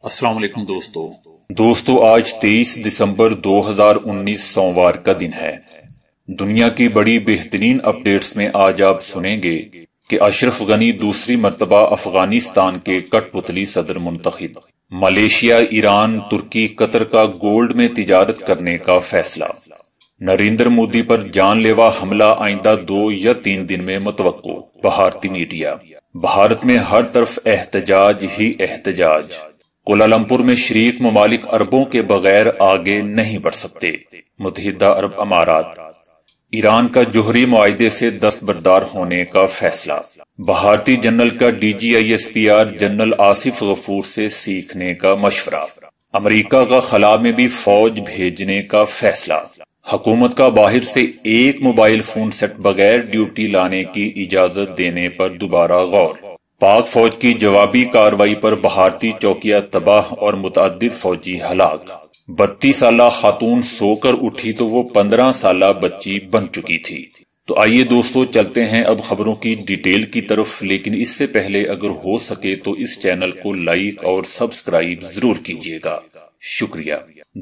السلام علیکم دوستو آج 23 دسمبر 2019 سوموار کا دن ہے۔ دنیا کی بڑی بہترین اپڈیٹس میں آج آپ سنیں گے کہ اشرف غنی دوسری مرتبہ افغانستان کے کٹ پتلی صدر منتخب، ملیشیا، ایران، ترکی، قطر کا گولڈ میں تجارت کرنے کا فیصلہ، نریندر مودی پر جان لیوا حملہ آئندہ 2 یا 3 دن میں متوقع، بھارتی میڈیا، بھارت میں ہر طرف احتجاج ہی احتجاج، کوالالمپور میں شریک ممالک اربوں کے بغیر آگے نہیں بڑھ سکتے، متحدہ عرب امارات، ایران کا جوہری معاہدے سے دستبردار ہونے کا فیصلہ، بھارتی جنرل کا DGISPR جنرل آصف غفور سے سیکھنے کا مشورہ، امریکہ کا خلا میں بھی فوج بھیجنے کا فیصلہ، حکومت کا باہر سے ایک موبائل فون سیٹ بغیر ڈیوٹی لانے کی اجازت دینے پر دوبارہ غور، پاک فوج کی جوابی کارروائی پر بھارتی چوکیاں تباہ اور متعدد فوجی ہلاک، 32 سالہ خاتون سو کر اٹھی تو وہ 15 سالہ بچی بن چکی تھی۔ تو آئیے دوستو چلتے ہیں اب خبروں کی ڈیٹیل کی طرف، لیکن اس سے پہلے اگر ہو سکے تو اس چینل کو لائک اور سبسکرائب ضرور کیجیے گا، شکریہ۔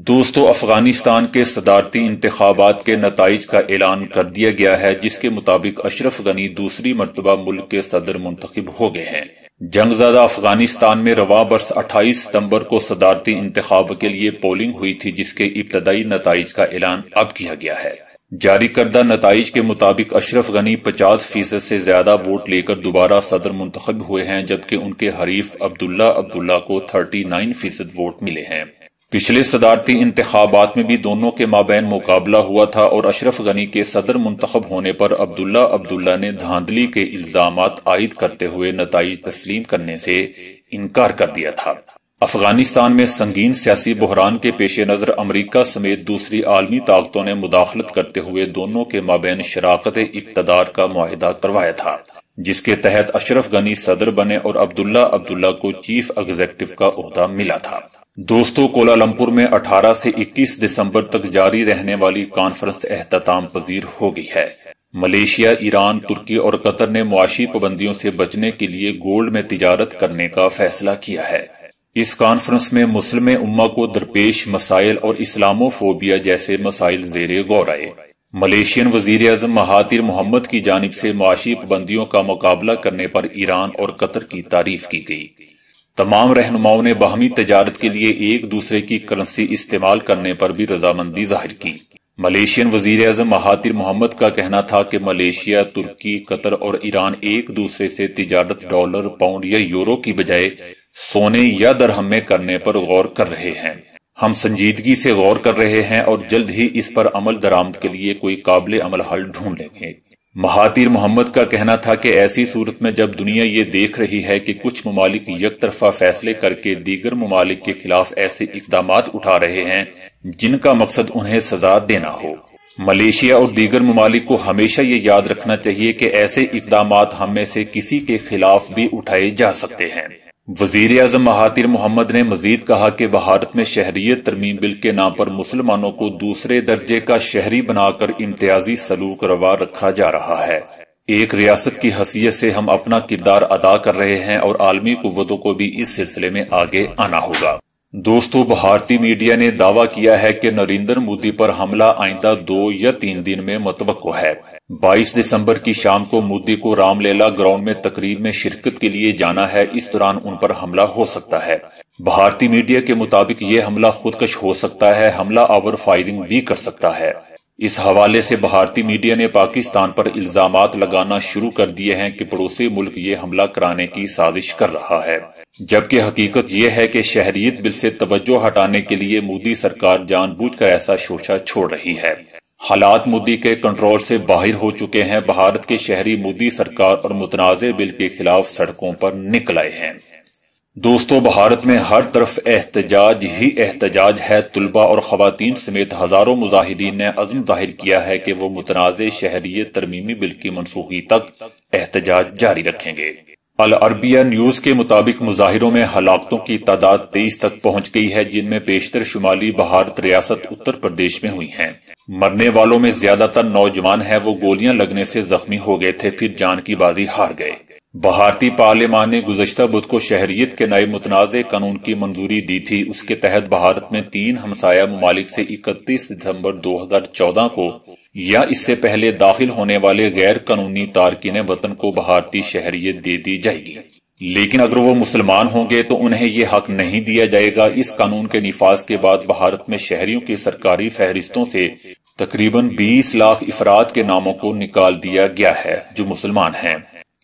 دوستو افغانستان کے صدارتی انتخابات کے نتائج کا اعلان کر دیا گیا ہے، جس کے مطابق اشرف غنی دوسری مرتبہ ملک کے صدر منتخب ہو گئے ہیں۔ جنگ زدہ افغانستان میں رواں برس 28 ستمبر کو صدارتی انتخاب کے لیے پولنگ ہوئی تھی، جس کے ابتدائی نتائج کا اعلان اب کیا گیا ہے۔ جاری کردہ نتائج کے مطابق اشرف غنی 50% سے زیادہ ووٹ لے کر دوبارہ صدر منتخب ہوئے ہیں، جبکہ ان کے حریف عبداللہ کو 39% ووٹ ملے ہیں۔ پچھلے صدارتی انتخابات میں بھی دونوں کے مابین مقابلہ ہوا تھا اور اشرف غنی کے صدر منتخب ہونے پر عبداللہ نے دھاندلی کے الزامات عائد کرتے ہوئے نتائج تسلیم کرنے سے انکار کر دیا تھا۔ افغانستان میں سنگین سیاسی بحران کے پیش نظر امریکہ سمیت دوسری عالمی طاقتوں نے مداخلت کرتے ہوئے دونوں کے مابین شراکت اقتدار کا معاہدہ کروایا تھا، جس کے تحت اشرف غنی صدر بنے اور عبداللہ کو چیف ایگزیکٹو کا عہدہ ملا تھا۔ دوستو کوالالمپور میں 18 سے 21 دسمبر تک جاری رہنے والی کانفرنس اختتام پذیر ہو گئی ہے۔ ملیشیا، ایران، ترکی اور قطر نے معاشی پابندیوں سے بچنے کے لیے گولڈ میں تجارت کرنے کا فیصلہ کیا ہے۔ اس کانفرنس میں مسلم امہ کو درپیش مسائل اور اسلامو فوبیا جیسے مسائل زیر غور آئے۔ ملیشین وزیر اعظم مہاتیر محمد کی جانب سے معاشی پابندیوں کا مقابلہ کرنے پر ایران اور قطر کی تعریف کی گئی۔ تمام رہنماؤں نے باہمی تجارت کے لیے ایک دوسرے کی کرنسی استعمال کرنے پر بھی رضامندی ظاہر کی۔ ملیشین وزیر اعظم مہاتیر محمد کا کہنا تھا کہ ملیشیا، ترکی، قطر اور ایران ایک دوسرے سے تجارت ڈالر، پاؤنڈ یا یورو کی بجائے سونے یا درہم میں کرنے پر غور کر رہے ہیں۔ ہم سنجیدگی سے غور کر رہے ہیں اور جلد ہی اس پر عمل درآمد کے لیے کوئی قابل عمل حل ڈھونڈ لیں گے۔ مہاتیر محمد کا کہنا تھا کہ ایسی صورت میں جب دنیا یہ دیکھ رہی ہے کہ کچھ ممالک یک طرفہ فیصلے کر کے دیگر ممالک کے خلاف ایسے اقدامات اٹھا رہے ہیں جن کا مقصد انہیں سزا دینا ہو، ملیشیا اور دیگر ممالک کو ہمیشہ یہ یاد رکھنا چاہیے کہ ایسے اقدامات ہم میں سے کسی کے خلاف بھی اٹھائے جا سکتے ہیں۔ وزیر اعظم مہاتیر محمد نے مزید کہا کہ بھارت میں شہریت ترمیم بل کے نام پر مسلمانوں کو دوسرے درجے کا شہری بنا کر امتیازی سلوک روا رکھا جا رہا ہے۔ ایک ریاست کی حیثیت سے ہم اپنا کردار ادا کر رہے ہیں اور عالمی قوتوں کو بھی اس سلسلے میں آگے آنا ہوگا۔ دوستو بھارتی میڈیا نے دعویٰ کیا ہے کہ نریندر مودی پر حملہ آئندہ 2 یا 3 دن میں متوقع ہے۔ 22 دسمبر کی شام کو مودی کو رام لیلا گراؤنڈ میں تقریب میں شرکت کے لیے جانا ہے، اس دوران ان پر حملہ ہو سکتا ہے۔ بھارتی میڈیا کے مطابق یہ حملہ خودکش ہو سکتا ہے، حملہ آور فائرنگ بھی کر سکتا ہے۔ اس حوالے سے بھارتی میڈیا نے پاکستان پر الزامات لگانا شروع کر دیے ہیں کہ پڑوسی ملک یہ حملہ کرانے کی سازش کر رہا ہے، جبکہ حقیقت یہ ہے کہ شہریت بل سے توجہ ہٹانے کے لیے مودی سرکار جان بوجھ کر ایسا شوشہ چھوڑ رہی ہے۔ حالات مودی کے کنٹرول سے باہر ہو چکے ہیں، بھارت کے شہری مودی سرکار اور متنازع بل کے خلاف سڑکوں پر نکل آئے ہیں۔ دوستو بھارت میں ہر طرف احتجاج ہی احتجاج ہے، طلباء اور خواتین سمیت ہزاروں مظاہرین نے عزم ظاہر کیا ہے کہ وہ متنازع شہریت ترمیمی بل کی منسوخی تک احتجاج جاری رکھیں گے۔ العربیہ نیوز کے مطابق مظاہروں میں ہلاکتوں کی تعداد 23 تک پہنچ گئی ہے، جن میں بیشتر شمالی بھارت ریاست اتر پردیش میں ہوئی ہیں۔ مرنے والوں میں زیادہ تر نوجوان ہیں، وہ گولیاں لگنے سے زخمی ہو گئے تھے، پھر جان کی بازی ہار گئے۔ بھارتی پارلیمان نے گزشتہ بدھ کو شہریت کے نئے متنازع قانون کی منظوری دی تھی۔ اس کے تحت بھارت میں 3 ہمسایہ ممالک سے 31 دسمبر 2014 کو یا اس سے پہلے داخل ہونے والے غیر قانونی تارکین وطن کو بھارتی شہریت دے دی جائے گی، لیکن اگر وہ مسلمان ہوں گے تو انہیں یہ حق نہیں دیا جائے گا۔ اس قانون کے نفاذ کے بعد بھارت میں شہریوں کی سرکاری فہرستوں سے تقریباً 20 لاکھ افراد کے ناموں کو نکال دیا گیا ہے جو مسلمان ہیں۔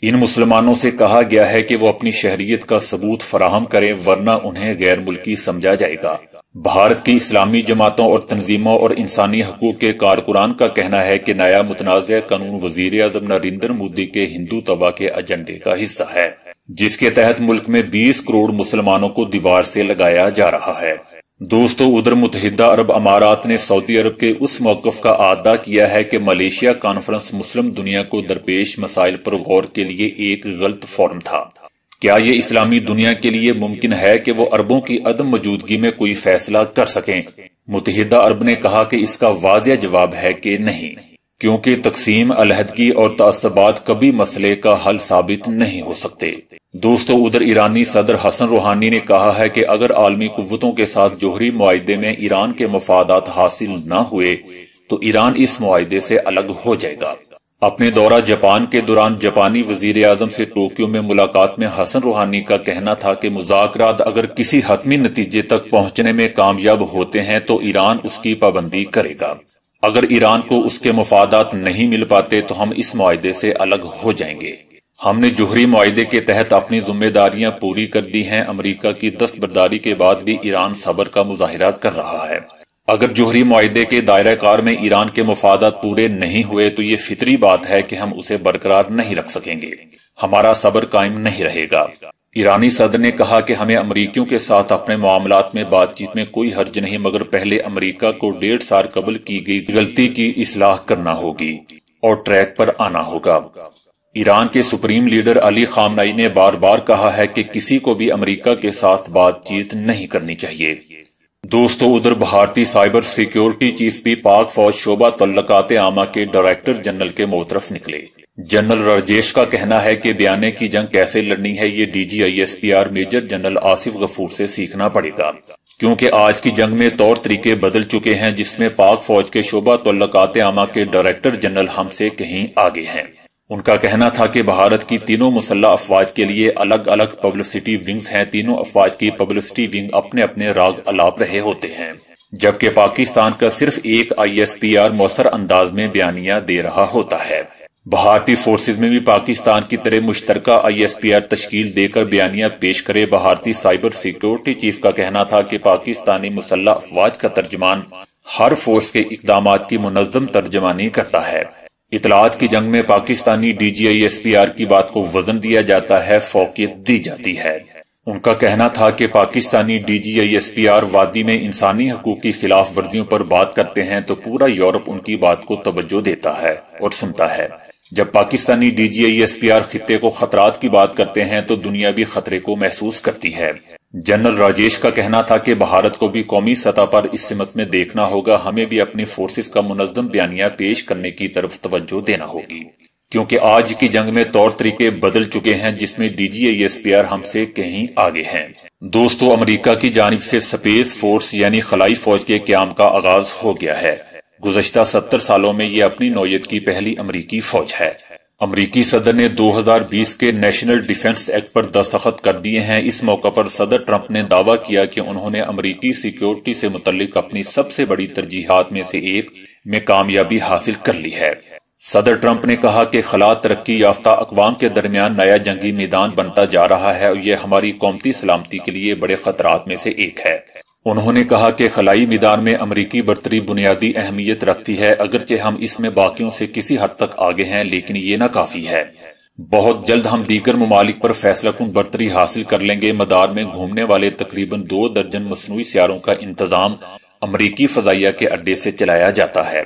ان مسلمانوں سے کہا گیا ہے کہ وہ اپنی شہریت کا ثبوت فراہم کریں ورنہ انہیں غیر ملکی سمجھا جائے گا۔ بھارت کی اسلامی جماعتوں اور تنظیموں اور انسانی حقوق کے کارکنان کا کہنا ہے کہ نیا متنازع قانون وزیر اعظم نریندر مودی کے ہندوتوا کے ایجنڈے کا حصہ ہے، جس کے تحت ملک میں 20 کروڑ مسلمانوں کو دیوار سے لگایا جا رہا ہے۔ دوستو، ادھر متحدہ عرب امارات نے سعودی عرب کے اس موقف کا اعادہ کیا ہے کہ ملیشیا کانفرنس مسلم دنیا کو درپیش مسائل پر غور کے لیے ایک غلط فورم تھا۔ کیا یہ اسلامی دنیا کے لیے ممکن ہے کہ وہ عربوں کی عدم موجودگی میں کوئی فیصلہ کر سکیں؟ متحدہ عرب نے کہا کہ اس کا واضح جواب ہے کہ نہیں، کیونکہ تقسیم، علیحدگی اور تعصبات کبھی مسئلے کا حل ثابت نہیں ہو سکتے۔ دوستو، ادھر ایرانی صدر حسن روحانی نے کہا ہے کہ اگر عالمی قوتوں کے ساتھ جوہری معاہدے میں ایران کے مفادات حاصل نہ ہوئے تو ایران اس معاہدے سے الگ ہو جائے گا۔ اپنے دورہ جاپان کے دوران جاپانی وزیر اعظم سے ٹوکیو میں ملاقات میں حسن روحانی کا کہنا تھا کہ مذاکرات اگر کسی حتمی نتیجے تک پہنچنے میں کامیاب ہوتے ہیں تو ایران اس کی پابندی کرے گا۔ اگر ایران کو اس کے مفادات نہیں مل پاتے تو ہم اس معاہدے سے الگ ہو جائیں گے۔ ہم نے جوہری معاہدے کے تحت اپنی ذمہ داریاں پوری کر دی ہیں۔ امریکہ کی دستبرداری کے بعد بھی ایران صبر کا مظاہرہ کر رہا ہے۔ اگر جوہری معاہدے کے دائرہ کار میں ایران کے مفادات پورے نہیں ہوئے تو یہ فطری بات ہے کہ ہم اسے برقرار نہیں رکھ سکیں گے، ہمارا صبر قائم نہیں رہے گا۔ ایرانی صدر نے کہا کہ ہمیں امریکیوں کے ساتھ اپنے معاملات میں بات چیت میں کوئی حرج نہیں، مگر پہلے امریکہ کو 1.5 سال قبل کی گئی غلطی کی اصلاح کرنا ہوگی اور ٹریک پر آنا ہوگا۔ ایران کے سپریم لیڈر علی خامنئی نے بار بار کہا ہے کہ کسی کو بھی امریکہ کے ساتھ بات چیت نہیں کرنی چاہیے۔ دوستو، ادھر بھارتی سائبر سیکیورٹی چیف بھی پاک فوج شعبہ تعلقات عامہ کے ڈائریکٹر جنرل کے موطرف نکلے۔ جنرل راجیش کا کہنا ہے کہ بیانے کی جنگ کیسے لڑنی ہے یہ DGISPR میجر جنرل آصف غفور سے سیکھنا پڑے گا، کیونکہ آج کی جنگ میں طور طریقے بدل چکے ہیں جس میں پاک فوج کے شعبہ تعلقات عامہ کے ڈائریکٹر جنرل ہم سے کہیں آگے ہیں۔ ان کا کہنا تھا کہ بھارت کی تینوں مسلح افواج کے لیے الگ الگ پبلسٹی ونگز ہیں۔ تینوں افواج کی پبلسٹی ونگ اپنے اپنے راگ الاپ رہے ہوتے ہیں، جبکہ پاکستان کا صرف ایک ISPR مؤثر انداز میں بیانیہ دے رہا ہوتا ہے۔ بھارتی فورسز میں بھی پاکستان کی طرح مشترکہ ISPR تشکیل دے کر بیانیہ پیش کرے۔ بھارتی سائبر سیکیورٹی چیف کا کہنا تھا کہ پاکستانی مسلح افواج کا ترجمان ہر فورس کے اقدامات کی منظم ترجمانی کرتا ہے۔ اطلاعات کی جنگ میں پاکستانی DGISPR کی بات کو وزن دیا جاتا ہے، فوقیت دی جاتی ہے۔ ان کا کہنا تھا کہ پاکستانی DGISPR وادی میں انسانی حقوق کی خلاف ورزیوں پر بات کرتے ہیں تو پورا یورپ ان کی بات کو توجہ دیتا ہے اور سنتا ہے۔ جب پاکستانی DGISPR خطے کو خطرات کی بات کرتے ہیں تو دنیا بھی خطرے کو محسوس کرتی ہے۔ جنرل راجیش کا کہنا تھا کہ بھارت کو بھی قومی سطح پر اس سمت میں دیکھنا ہوگا، ہمیں بھی اپنی فورسز کا منظم بیانیہ پیش کرنے کی طرف توجہ دینا ہوگی، کیونکہ آج کی جنگ میں طور طریقے بدل چکے ہیں جس میں DGISPR ہم سے کہیں آگے ہیں۔ دوستو، امریکہ کی جانب سے سپیس فورس یعنی خلائی فوج کے قیام کا آغاز ہو گیا ہے۔ گزشتہ 70 سالوں میں یہ اپنی نوعیت کی پہلی امریکی فوج ہے۔ امریکی صدر نے 2020 کے نیشنل ڈیفنس ایکٹ پر دستخط کر دیے ہیں۔ اس موقع پر صدر ٹرمپ نے دعویٰ کیا کہ انہوں نے امریکی سیکیورٹی سے متعلق اپنی سب سے بڑی ترجیحات میں سے ایک میں کامیابی حاصل کر لی ہے۔ صدر ٹرمپ نے کہا کہ خلا ترقی یافتہ اقوام کے درمیان نیا جنگی میدان بنتا جا رہا ہے اور یہ ہماری قومتی سلامتی کے لیے بڑے خطرات میں سے ایک ہے۔ انہوں نے کہا کہ خلائی میدان میں امریکی برتری بنیادی اہمیت رکھتی ہے، اگرچہ ہم اس میں باقیوں سے کسی حد تک آگے ہیں لیکن یہ نہ کافی ہے۔ بہت جلد ہم دیگر ممالک پر فیصلہ کن برتری حاصل کر لیں گے۔ مدار میں گھومنے والے تقریباً 2 درجن مصنوعی سیاروں کا انتظام امریکی فضائیہ کے اڈے سے چلایا جاتا ہے۔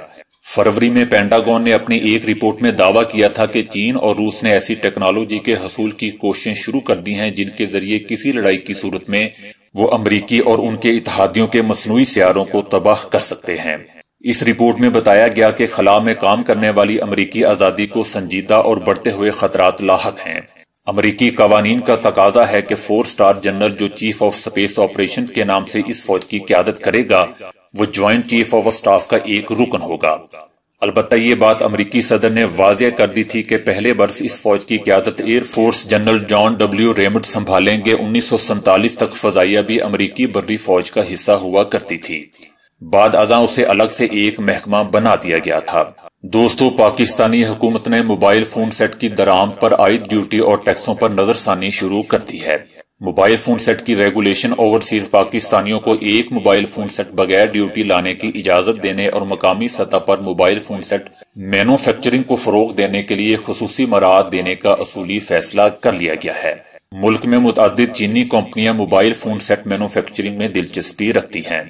فروری میں پینٹاگون نے اپنی ایک رپورٹ میں دعویٰ کیا تھا کہ چین اور روس نے ایسی ٹیکنالوجی کے حصول کی کوششیں شروع کر دی ہیں جن کے ذریعے کسی لڑائی کی صورت میں وہ امریکی اور ان کے اتحادیوں کے مصنوعی سیاروں کو تباہ کر سکتے ہیں۔ اس رپورٹ میں بتایا گیا کہ خلا میں کام کرنے والی امریکی آزادی کو سنجیدہ اور بڑھتے ہوئے خطرات لاحق ہیں۔ امریکی قوانین کا تقاضا ہے کہ 4 اسٹار جنرل جو چیف آف سپیس آپریشن کے نام سے اس فوج کی قیادت کرے گا وہ جوائنٹ چیف آف اسٹاف کا ایک رکن ہوگا۔ البتہ یہ بات امریکی صدر نے واضح کر دی تھی کہ پہلے برس اس فوج کی قیادت air force general John W Raymond سنبھالیں گے۔ 1947 تک فضائیہ بھی امریکی بری فوج کا حصہ ہوا کرتی تھی، بعد ازاں اسے الگ سے ایک محکمہ بنا دیا گیا تھا۔ دوستو، پاکستانی حکومت نے موبائل فون سیٹ کی درآمد پر عائد ڈیوٹی اور ٹیکسوں پر نظر ثانی شروع کر دی ہے۔ موبائل فون سیٹ کی ریگولیشن اوورسیز پاکستانیوں کو ایک موبائل فون سیٹ بغیر ڈیوٹی لانے کی اجازت دینے اور مقامی سطح پر موبائل فون سیٹ مینوفیکچرنگ کو فروغ دینے کے لیے خصوصی مراعات دینے کا اصولی فیصلہ کر لیا گیا ہے۔ ملک میں متعدد چینی کمپنیاں موبائل فون سیٹ مینوفیکچرنگ میں دلچسپی رکھتی ہیں۔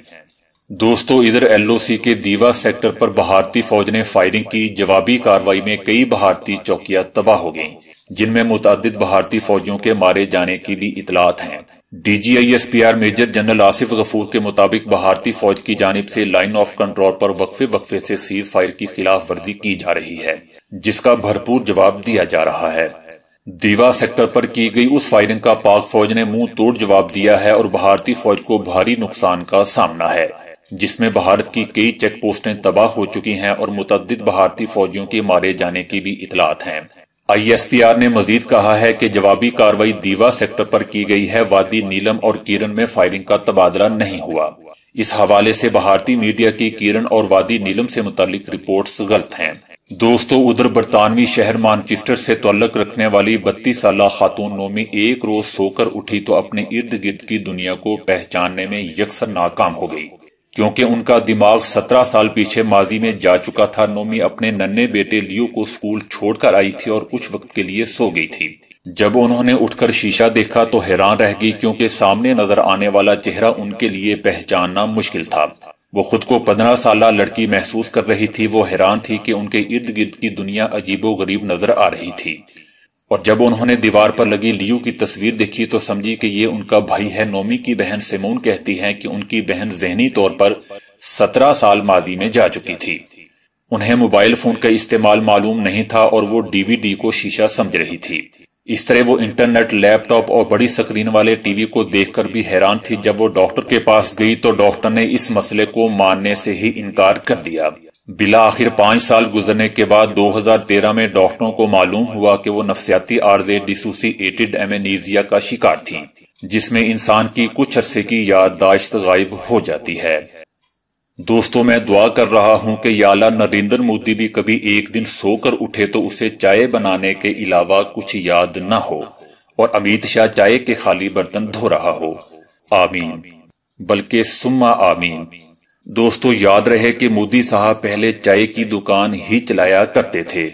دوستو، ادھر ایل او سی کے دیوا سیکٹر پر بھارتی فوج نے فائرنگ کی۔ جوابی کارروائی میں کئی بھارتی چوکیاں تباہ ہو گئیں، جن میں متعدد بھارتی فوجیوں کے مارے جانے کی بھی اطلاعات ہیں۔ D G I S P R major general Asif Ghafoor کے مطابق بھارتی فوج کی جانب سے لائن آف کنٹرول پر وقفے سے سیز فائر کی خلاف ورزی کی جا رہی ہے، جس کا بھرپور جواب دیا جا رہا ہے۔ دیوا سیکٹر پر کی گئی اس فائرنگ کا پاک فوج نے منہ توڑ جواب دیا ہے اور بھارتی فوج کو بھاری نقصان کا سامنا ہے، جس میں بھارت کی کئی چیک پوسٹیں تباہ ہو چکی ہیں اور متعدد بھارتی فوجیوں کے مارے جانے کی بھی اطلاعات ہیں۔ آئی ایس پی آر نے مزید کہا ہے کہ جوابی کارروائی دیوا سیکٹر پر کی گئی ہے، وادی نیلم اور کیرن میں فائرنگ کا تبادلہ نہیں ہوا۔ اس حوالے سے بھارتی میڈیا کی کیرن اور وادی نیلم سے متعلق رپورٹس غلط ہیں۔ دوستو، ادھر برطانوی شہر مانچسٹر سے تعلق رکھنے والی 32 سالہ خاتون نومی ایک روز سو کر اٹھی تو اپنے ارد گرد کی دنیا کو پہچاننے میں یکسر ناکام ہو گئی، کیونکہ ان کا دماغ 17 سال پیچھے ماضی میں جا چکا تھا۔ نومی اپنے ننھے بیٹے لیو کو اسکول چھوڑ کر آئی تھی اور کچھ وقت کے لیے سو گئی تھی۔ جب انہوں نے اٹھ کر شیشہ دیکھا تو حیران رہ گئی، کیونکہ سامنے نظر آنے والا چہرہ ان کے لیے پہچاننا مشکل تھا۔ وہ خود کو 15 سالہ لڑکی محسوس کر رہی تھی۔ وہ حیران تھی کہ ان کے ارد گرد کی دنیا عجیب و غریب نظر آ رہی تھی، اور جب انہوں نے دیوار پر لگی لیو کی تصویر دیکھی تو سمجھی کہ یہ ان کا بھائی ہے۔ نومی کی بہن سیمون کہتی ہے کہ ان کی بہن ذہنی طور پر 17 سال ماضی میں جا چکی تھی۔ انہیں موبائل فون کا استعمال معلوم نہیں تھا اور وہ ڈی وی ڈی کو شیشہ سمجھ رہی تھی۔ اس طرح وہ انٹرنیٹ، لیپ ٹاپ اور بڑی سکرین والے ٹی وی کو دیکھ کر بھی حیران تھی۔ جب وہ ڈاکٹر کے پاس گئی تو ڈاکٹر نے اس مسئلے کو ماننے سے ہی انکار کر دیا۔ بالآخر 5 سال گزرنے کے بعد 2013 میں ڈاکٹروں کو معلوم ہوا کہ وہ نفسیاتی عارضے ڈیسوسی ایٹڈ ایمنیزیا کا شکار تھی، جس میں انسان کی کچھ عرصے کی یادداشت غائب ہو جاتی ہے۔ دوستو، میں دعا کر رہا ہوں کہ یا اللہ نریندر مودی بھی کبھی ایک دن سو کر اٹھے تو اسے چائے بنانے کے علاوہ کچھ یاد نہ ہو، اور امیت شاہ چائے کے خالی برتن دھو رہا ہو۔ آمین، بلکہ ثم آمین۔ دوستو، یاد رہے کہ مودی صاحب پہلے چائے کی دکان ہی چلایا کرتے تھے۔